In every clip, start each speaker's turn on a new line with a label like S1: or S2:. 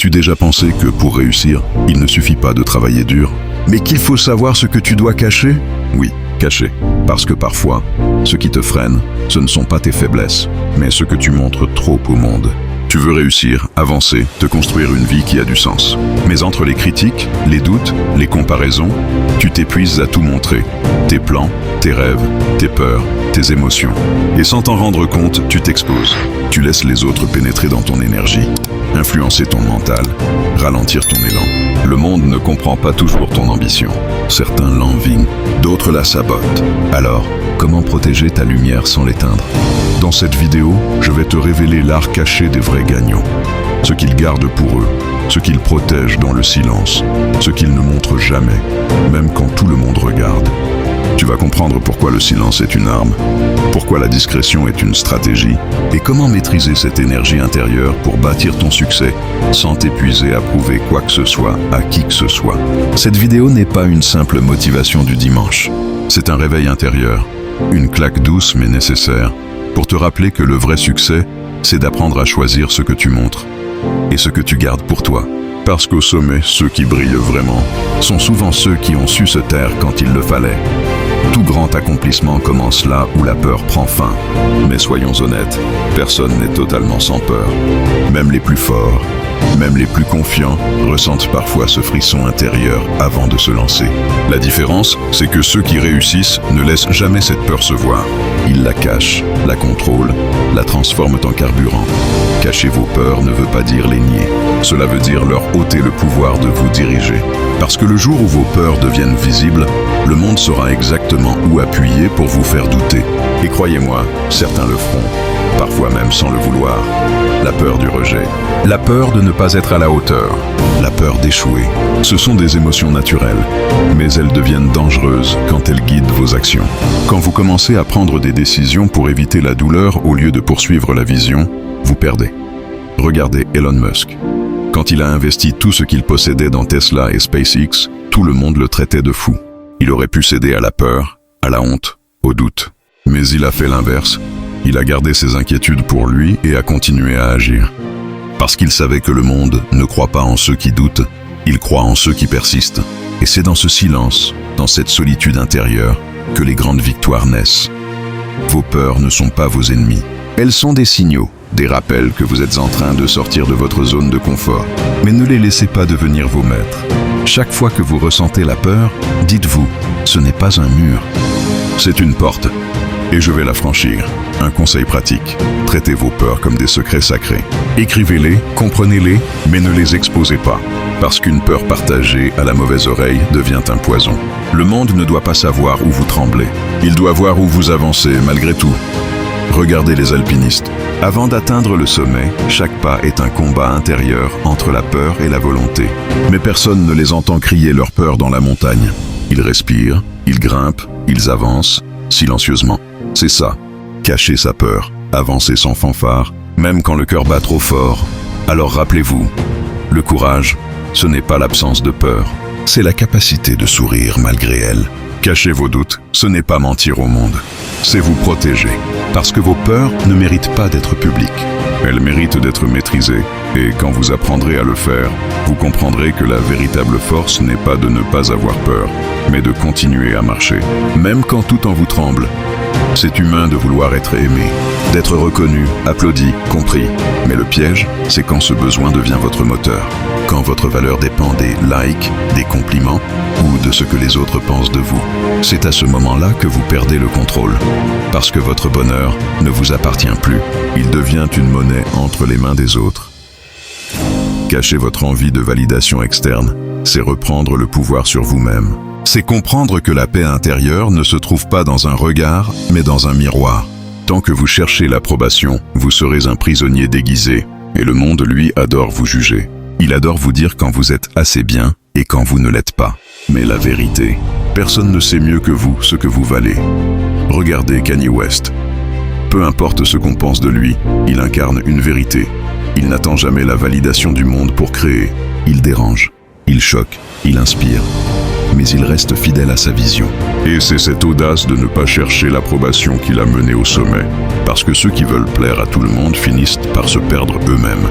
S1: As-tu déjà pensé que pour réussir, il ne suffit pas de travailler dur, mais qu'il faut savoir ce que tu dois cacher? Oui, cacher. Parce que parfois, ce qui te freine, ce ne sont pas tes faiblesses, mais ce que tu montres trop au monde. Tu veux réussir, avancer, te construire une vie qui a du sens. Mais entre les critiques, les doutes, les comparaisons, tu t'épuises à tout montrer. Tes plans, tes rêves, tes peurs, tes émotions. Et sans t'en rendre compte, tu t'exposes. Tu laisses les autres pénétrer dans ton énergie, influencer ton mental, ralentir ton élan. Le monde ne comprend pas toujours ton ambition. Certains l'envient, d'autres la sabotent. Alors, comment protéger ta lumière sans l'éteindre? Dans cette vidéo, je vais te révéler l'art caché des vrais gagnants. Ce qu'ils gardent pour eux, ce qu'ils protègent dans le silence, ce qu'ils ne montrent jamais, même quand tout le monde regarde. Tu vas comprendre pourquoi le silence est une arme, pourquoi la discrétion est une stratégie, et comment maîtriser cette énergie intérieure pour bâtir ton succès sans t'épuiser à prouver quoi que ce soit à qui que ce soit. Cette vidéo n'est pas une simple motivation du dimanche. C'est un réveil intérieur, une claque douce mais nécessaire, pour te rappeler que le vrai succès, c'est d'apprendre à choisir ce que tu montres et ce que tu gardes pour toi. Parce qu'au sommet, ceux qui brillent vraiment sont souvent ceux qui ont su se taire quand il le fallait. Tout grand accomplissement commence là où la peur prend fin. Mais soyons honnêtes, personne n'est totalement sans peur. Même les plus forts, même les plus confiants, ressentent parfois ce frisson intérieur avant de se lancer. La différence, c'est que ceux qui réussissent ne laissent jamais cette peur se voir. Ils la cachent, la contrôlent, la transforment en carburant. Cacher vos peurs ne veut pas dire les nier. Cela veut dire leur ôter le pouvoir de vous diriger. Parce que le jour où vos peurs deviennent visibles, le monde saura exactement où appuyer pour vous faire douter. Et croyez-moi, certains le feront, parfois même sans le vouloir. La peur du rejet, la peur de ne pas être à la hauteur, la peur d'échouer. Ce sont des émotions naturelles, mais elles deviennent dangereuses quand elles guident vos actions. Quand vous commencez à prendre des décisions pour éviter la douleur au lieu de poursuivre la vision, vous perdez. Regardez Elon Musk. Quand il a investi tout ce qu'il possédait dans Tesla et SpaceX, tout le monde le traitait de fou. Il aurait pu céder à la peur, à la honte, au doute. Mais il a fait l'inverse. Il a gardé ses inquiétudes pour lui et a continué à agir. Parce qu'il savait que le monde ne croit pas en ceux qui doutent, il croit en ceux qui persistent. Et c'est dans ce silence, dans cette solitude intérieure, que les grandes victoires naissent. Vos peurs ne sont pas vos ennemis. Elles sont des signaux, des rappels que vous êtes en train de sortir de votre zone de confort. Mais ne les laissez pas devenir vos maîtres. Chaque fois que vous ressentez la peur, dites-vous, ce n'est pas un mur, c'est une porte. Et je vais la franchir. Un conseil pratique, traitez vos peurs comme des secrets sacrés. Écrivez-les, comprenez-les, mais ne les exposez pas. Parce qu'une peur partagée à la mauvaise oreille devient un poison. Le monde ne doit pas savoir où vous tremblez. Il doit voir où vous avancez malgré tout. Regardez les alpinistes. Avant d'atteindre le sommet, chaque pas est un combat intérieur entre la peur et la volonté. Mais personne ne les entend crier leur peur dans la montagne. Ils respirent, ils grimpent, ils avancent, silencieusement. C'est ça, cacher sa peur, avancer sans fanfare, même quand le cœur bat trop fort. Alors rappelez-vous, le courage, ce n'est pas l'absence de peur, c'est la capacité de sourire malgré elle. Cacher vos doutes, ce n'est pas mentir au monde, c'est vous protéger. Parce que vos peurs ne méritent pas d'être publiques. Elles méritent d'être maîtrisées. Et quand vous apprendrez à le faire, vous comprendrez que la véritable force n'est pas de ne pas avoir peur, mais de continuer à marcher. Même quand tout en vous tremble. C'est humain de vouloir être aimé, d'être reconnu, applaudi, compris. Mais le piège, c'est quand ce besoin devient votre moteur. Quand votre valeur dépend des likes, des compliments ou de ce que les autres pensent de vous. C'est à ce moment-là que vous perdez le contrôle. Parce que votre bonheur ne vous appartient plus. Il devient une monnaie entre les mains des autres. Cacher votre envie de validation externe, c'est reprendre le pouvoir sur vous-même. C'est comprendre que la paix intérieure ne se trouve pas dans un regard, mais dans un miroir. Tant que vous cherchez l'approbation, vous serez un prisonnier déguisé. Et le monde, lui, adore vous juger. Il adore vous dire quand vous êtes assez bien et quand vous ne l'êtes pas. Mais la vérité, personne ne sait mieux que vous ce que vous valez. Regardez Kanye West. Peu importe ce qu'on pense de lui, il incarne une vérité. Il n'attend jamais la validation du monde pour créer. Il dérange, il choque, il inspire. Mais il reste fidèle à sa vision. Et c'est cette audace de ne pas chercher l'approbation qui l'a mené au sommet. Parce que ceux qui veulent plaire à tout le monde finissent par se perdre eux-mêmes.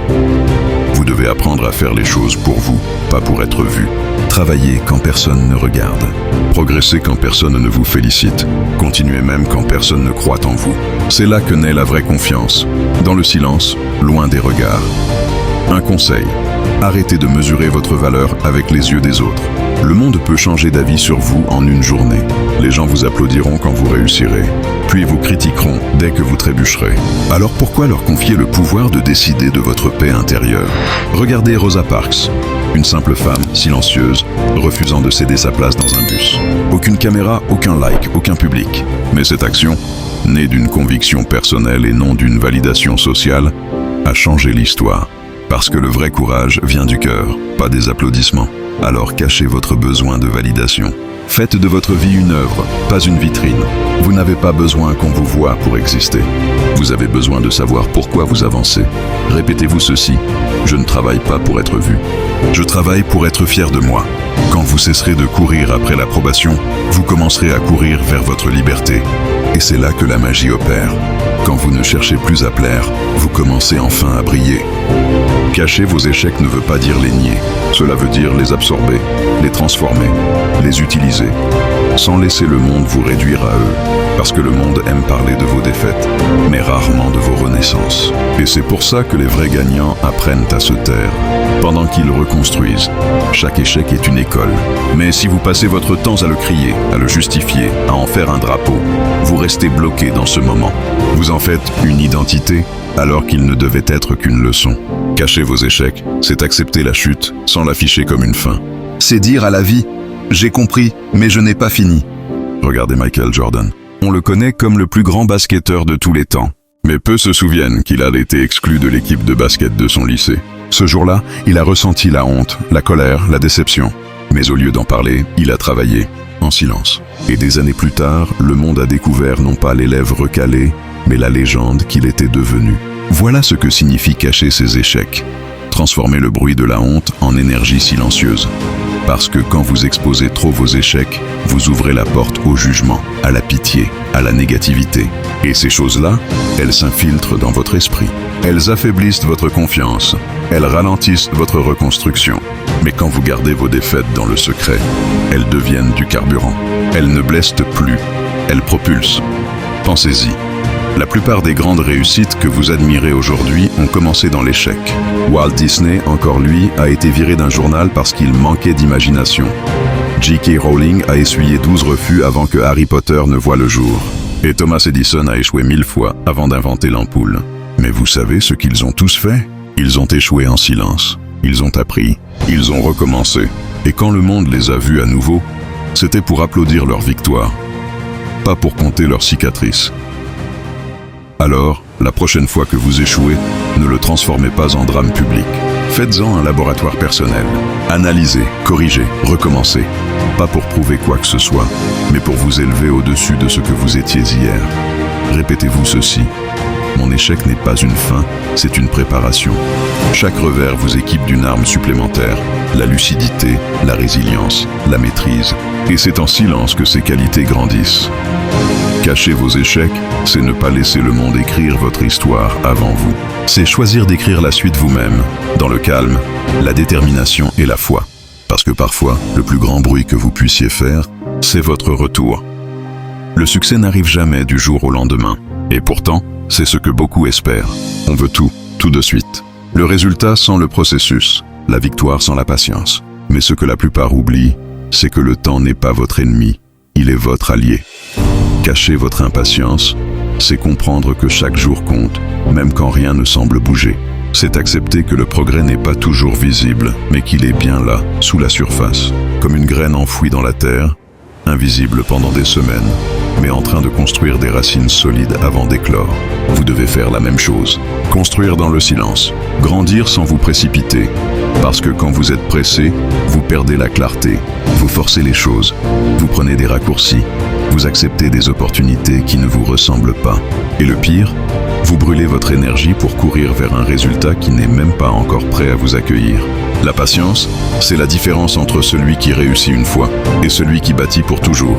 S1: Vous devez apprendre à faire les choses pour vous, pas pour être vu. Travaillez quand personne ne regarde. Progressez quand personne ne vous félicite. Continuez même quand personne ne croit en vous. C'est là que naît la vraie confiance. Dans le silence, loin des regards. Un conseil. Arrêtez de mesurer votre valeur avec les yeux des autres. Le monde peut changer d'avis sur vous en une journée. Les gens vous applaudiront quand vous réussirez, puis vous critiqueront dès que vous trébucherez. Alors pourquoi leur confier le pouvoir de décider de votre paix intérieure? Regardez Rosa Parks, une simple femme, silencieuse, refusant de céder sa place dans un bus. Aucune caméra, aucun like, aucun public. Mais cette action, née d'une conviction personnelle et non d'une validation sociale, a changé l'histoire. Parce que le vrai courage vient du cœur, pas des applaudissements. Alors cachez votre besoin de validation. Faites de votre vie une œuvre, pas une vitrine. Vous n'avez pas besoin qu'on vous voie pour exister. Vous avez besoin de savoir pourquoi vous avancez. Répétez-vous ceci: je ne travaille pas pour être vu. Je travaille pour être fier de moi. Quand vous cesserez de courir après l'approbation, vous commencerez à courir vers votre liberté. Et c'est là que la magie opère. Quand vous ne cherchez plus à plaire, vous commencez enfin à briller. Cacher vos échecs ne veut pas dire les nier. Cela veut dire les absorber, les transformer, les utiliser, sans laisser le monde vous réduire à eux. Parce que le monde aime parler de vos défaites, mais rarement de vos renaissances. Et c'est pour ça que les vrais gagnants apprennent à se taire, pendant qu'ils reconstruisent. Chaque échec est une école. Mais si vous passez votre temps à le crier, à le justifier, à en faire un drapeau, vous restez bloqué dans ce moment. Vous en faites une identité, alors qu'il ne devait être qu'une leçon. Cacher vos échecs, c'est accepter la chute sans l'afficher comme une fin. C'est dire à la vie: j'ai compris, mais je n'ai pas fini. Regardez Michael Jordan. On le connaît comme le plus grand basketteur de tous les temps. Mais peu se souviennent qu'il a été exclu de l'équipe de basket de son lycée. Ce jour-là, il a ressenti la honte, la colère, la déception. Mais au lieu d'en parler, il a travaillé, en silence. Et des années plus tard, le monde a découvert non pas l'élève recalé, mais la légende qu'il était devenu. Voilà ce que signifie cacher ses échecs. Transformer le bruit de la honte en énergie silencieuse. Parce que quand vous exposez trop vos échecs, vous ouvrez la porte au jugement, à la pitié, à la négativité. Et ces choses-là, elles s'infiltrent dans votre esprit. Elles affaiblissent votre confiance. Elles ralentissent votre reconstruction. Mais quand vous gardez vos défaites dans le secret, elles deviennent du carburant. Elles ne blessent plus. Elles propulsent. Pensez-y. La plupart des grandes réussites que vous admirez aujourd'hui ont commencé dans l'échec. Walt Disney, encore lui, a été viré d'un journal parce qu'il manquait d'imagination. J.K. Rowling a essuyé 12 refus avant que Harry Potter ne voie le jour. Et Thomas Edison a échoué 1000 fois avant d'inventer l'ampoule. Mais vous savez ce qu'ils ont tous fait? Ils ont échoué en silence. Ils ont appris. Ils ont recommencé. Et quand le monde les a vus à nouveau, c'était pour applaudir leur victoire, pas pour compter leurs cicatrices. Alors, la prochaine fois que vous échouez, ne le transformez pas en drame public. Faites-en un laboratoire personnel. Analysez, corrigez, recommencez. Pas pour prouver quoi que ce soit, mais pour vous élever au-dessus de ce que vous étiez hier. Répétez-vous ceci: mon échec n'est pas une fin, c'est une préparation. Chaque revers vous équipe d'une arme supplémentaire, la lucidité, la résilience, la maîtrise. Et c'est en silence que ces qualités grandissent. Cacher vos échecs, c'est ne pas laisser le monde écrire votre histoire avant vous. C'est choisir d'écrire la suite vous-même, dans le calme, la détermination et la foi. Parce que parfois, le plus grand bruit que vous puissiez faire, c'est votre retour. Le succès n'arrive jamais du jour au lendemain. Et pourtant, c'est ce que beaucoup espèrent. On veut tout, tout de suite. Le résultat sans le processus, la victoire sans la patience. Mais ce que la plupart oublient, c'est que le temps n'est pas votre ennemi, il est votre allié. Cacher votre impatience, c'est comprendre que chaque jour compte, même quand rien ne semble bouger. C'est accepter que le progrès n'est pas toujours visible, mais qu'il est bien là, sous la surface, comme une graine enfouie dans la terre, invisible pendant des semaines, mais en train de construire des racines solides avant d'éclore. Vous devez faire la même chose. Construire dans le silence. Grandir sans vous précipiter. Parce que quand vous êtes pressé, vous perdez la clarté. Vous forcez les choses. Vous prenez des raccourcis. Vous acceptez des opportunités qui ne vous ressemblent pas. Et le pire, vous brûlez votre énergie pour courir vers un résultat qui n'est même pas encore prêt à vous accueillir. La patience, c'est la différence entre celui qui réussit une fois et celui qui bâtit pour toujours.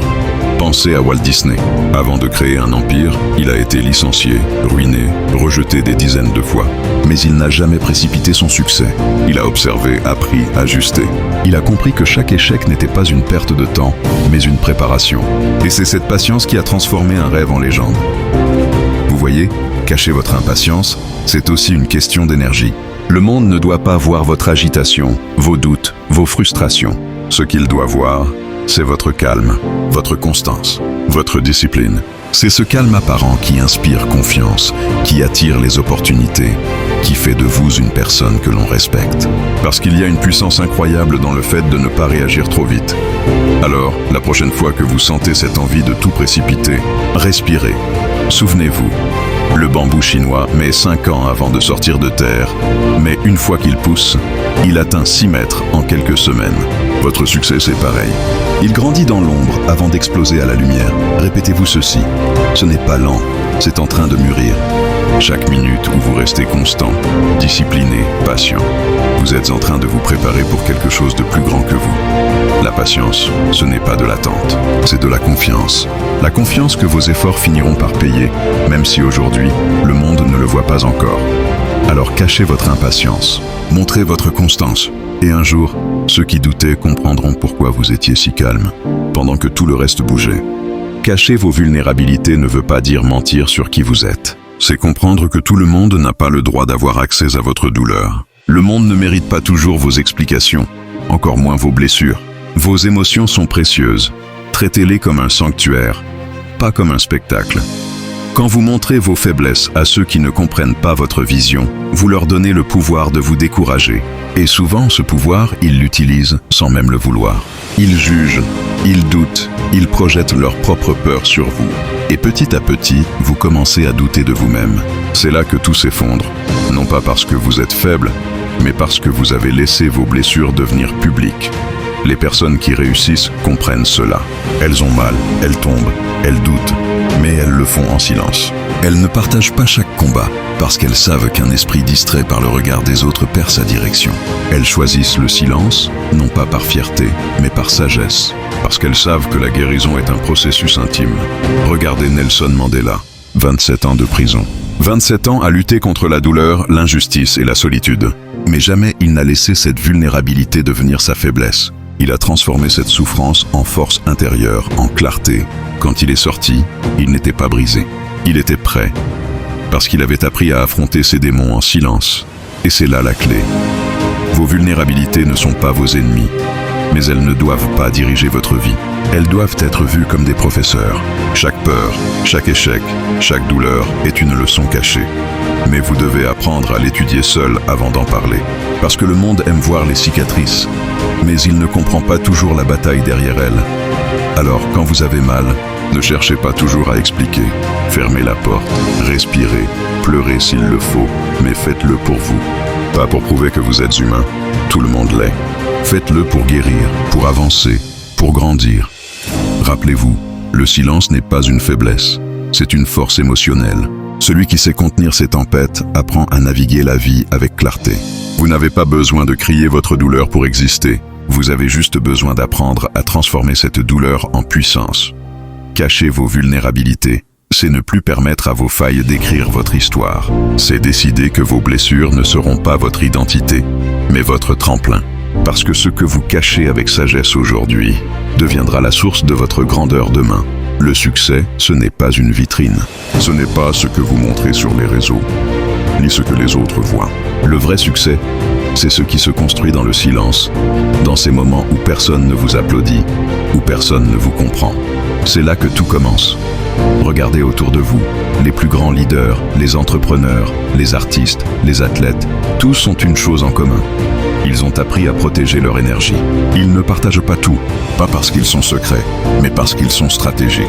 S1: Pensez à Walt Disney. Avant de créer un empire, il a été licencié, ruiné, rejeté des dizaines de fois. Mais il n'a jamais précipité son succès. Il a observé, appris, ajusté. Il a compris que chaque échec n'était pas une perte de temps, mais une préparation. Et c'est cette patience qui a transformé un rêve en légende. Vous voyez, cacher votre impatience, c'est aussi une question d'énergie. Le monde ne doit pas voir votre agitation, vos doutes, vos frustrations. Ce qu'il doit voir, c'est votre calme, votre constance, votre discipline. C'est ce calme apparent qui inspire confiance, qui attire les opportunités, qui fait de vous une personne que l'on respecte. Parce qu'il y a une puissance incroyable dans le fait de ne pas réagir trop vite. Alors, la prochaine fois que vous sentez cette envie de tout précipiter, respirez. Souvenez-vous, le bambou chinois met 5 ans avant de sortir de terre, mais une fois qu'il pousse, il atteint 6 mètres en quelques semaines. Votre succès, c'est pareil. Il grandit dans l'ombre avant d'exploser à la lumière. Répétez-vous ceci, ce n'est pas lent, c'est en train de mûrir. Chaque minute où vous restez constant, discipliné, patient, vous êtes en train de vous préparer pour quelque chose de plus grand que vous. La patience, ce n'est pas de l'attente, c'est de la confiance. La confiance que vos efforts finiront par payer, même si aujourd'hui, le monde ne le voit pas encore. Alors cachez votre impatience, montrez votre constance, et un jour, ceux qui doutaient comprendront pourquoi vous étiez si calme, pendant que tout le reste bougeait. Cacher vos vulnérabilités ne veut pas dire mentir sur qui vous êtes. C'est comprendre que tout le monde n'a pas le droit d'avoir accès à votre douleur. Le monde ne mérite pas toujours vos explications, encore moins vos blessures. Vos émotions sont précieuses. Traitez-les comme un sanctuaire, pas comme un spectacle. Quand vous montrez vos faiblesses à ceux qui ne comprennent pas votre vision, vous leur donnez le pouvoir de vous décourager. Et souvent, ce pouvoir, ils l'utilisent sans même le vouloir. Ils jugent, ils doutent, ils projettent leur propre peur sur vous. Et petit à petit, vous commencez à douter de vous-même. C'est là que tout s'effondre. Non pas parce que vous êtes faible, mais parce que vous avez laissé vos blessures devenir publiques. Les personnes qui réussissent comprennent cela. Elles ont mal, elles tombent, elles doutent, mais elles le font en silence. Elles ne partagent pas chaque combat, parce qu'elles savent qu'un esprit distrait par le regard des autres perd sa direction. Elles choisissent le silence, non pas par fierté, mais par sagesse, parce qu'elles savent que la guérison est un processus intime. Regardez Nelson Mandela, 27 ans de prison. 27 ans à lutter contre la douleur, l'injustice et la solitude. Mais jamais il n'a laissé cette vulnérabilité devenir sa faiblesse. Il a transformé cette souffrance en force intérieure, en clarté. Quand il est sorti, il n'était pas brisé. Il était prêt, parce qu'il avait appris à affronter ses démons en silence. Et c'est là la clé. Vos vulnérabilités ne sont pas vos ennemis, mais elles ne doivent pas diriger votre vie. Elles doivent être vues comme des professeurs. Chaque peur, chaque échec, chaque douleur est une leçon cachée. Mais vous devez apprendre à l'étudier seul avant d'en parler. Parce que le monde aime voir les cicatrices, mais il ne comprend pas toujours la bataille derrière elles. Alors, quand vous avez mal, ne cherchez pas toujours à expliquer. Fermez la porte, respirez, pleurez s'il le faut, mais faites-le pour vous. Pas pour prouver que vous êtes humain, tout le monde l'est. Faites-le pour guérir, pour avancer, pour grandir. Rappelez-vous, le silence n'est pas une faiblesse, c'est une force émotionnelle. Celui qui sait contenir ses tempêtes apprend à naviguer la vie avec clarté. Vous n'avez pas besoin de crier votre douleur pour exister. Vous avez juste besoin d'apprendre à transformer cette douleur en puissance. Cacher vos vulnérabilités, c'est ne plus permettre à vos failles d'écrire votre histoire. C'est décider que vos blessures ne seront pas votre identité, mais votre tremplin. Parce que ce que vous cachez avec sagesse aujourd'hui deviendra la source de votre grandeur demain. Le succès, ce n'est pas une vitrine. Ce n'est pas ce que vous montrez sur les réseaux, ni ce que les autres voient. Le vrai succès, c'est ce qui se construit dans le silence, dans ces moments où personne ne vous applaudit, où personne ne vous comprend. C'est là que tout commence. Regardez autour de vous, les plus grands leaders, les entrepreneurs, les artistes, les athlètes, tous ont une chose en commun. Ils ont appris à protéger leur énergie. Ils ne partagent pas tout, pas parce qu'ils sont secrets, mais parce qu'ils sont stratégiques.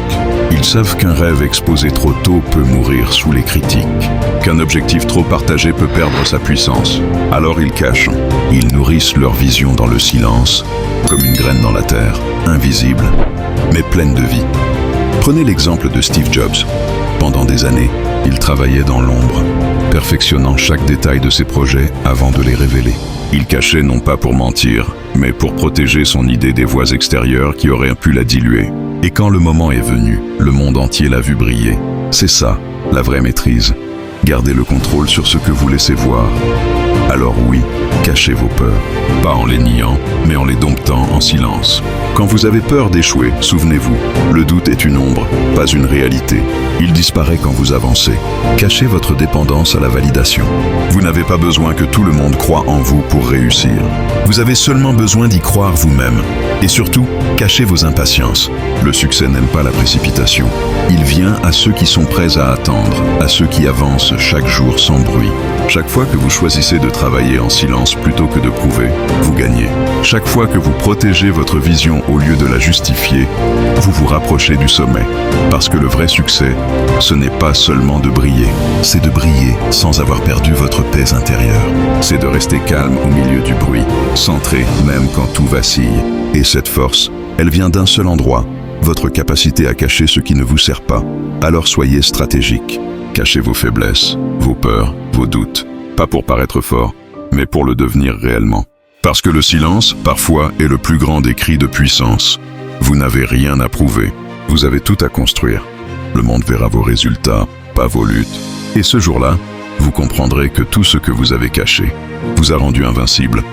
S1: Ils savent qu'un rêve exposé trop tôt peut mourir sous les critiques, qu'un objectif trop partagé peut perdre sa puissance. Alors ils cachent, ils nourrissent leur vision dans le silence, comme une graine dans la terre, invisible, mais pleine de vie. Prenez l'exemple de Steve Jobs. Pendant des années, il travaillait dans l'ombre, perfectionnant chaque détail de ses projets avant de les révéler. Il cachait non pas pour mentir, mais pour protéger son idée des voix extérieures qui auraient pu la diluer. Et quand le moment est venu, le monde entier l'a vu briller. C'est ça, la vraie maîtrise. Gardez le contrôle sur ce que vous laissez voir. Alors oui, cachez vos peurs. Pas en les niant, mais en les domptant en silence. Quand vous avez peur d'échouer, souvenez-vous, le doute est une ombre, pas une réalité. Il disparaît quand vous avancez. Cachez votre dépendance à la validation. Vous n'avez pas besoin que tout le monde croie en vous pour réussir. Vous avez seulement besoin d'y croire vous-même. Et surtout, cachez vos impatiences. Le succès n'aime pas la précipitation. Il vient à ceux qui sont prêts à attendre, à ceux qui avancent chaque jour sans bruit. Chaque fois que vous choisissez de travailler en silence plutôt que de prouver, vous gagnez. Chaque fois que vous protégez votre vision au lieu de la justifier, vous vous rapprochez du sommet. Parce que le vrai succès, ce n'est pas seulement de briller, c'est de briller sans avoir perdu votre paix intérieure. C'est de rester calme au milieu du bruit, centré même quand tout vacille. Et cette force, elle vient d'un seul endroit, votre capacité à cacher ce qui ne vous sert pas. Alors soyez stratégique. Cachez vos faiblesses, vos peurs, vos doutes. Pas pour paraître fort, mais pour le devenir réellement. Parce que le silence, parfois, est le plus grand des cris de puissance. Vous n'avez rien à prouver. Vous avez tout à construire. Le monde verra vos résultats, pas vos luttes. Et ce jour-là, vous comprendrez que tout ce que vous avez caché vous a rendu invincible.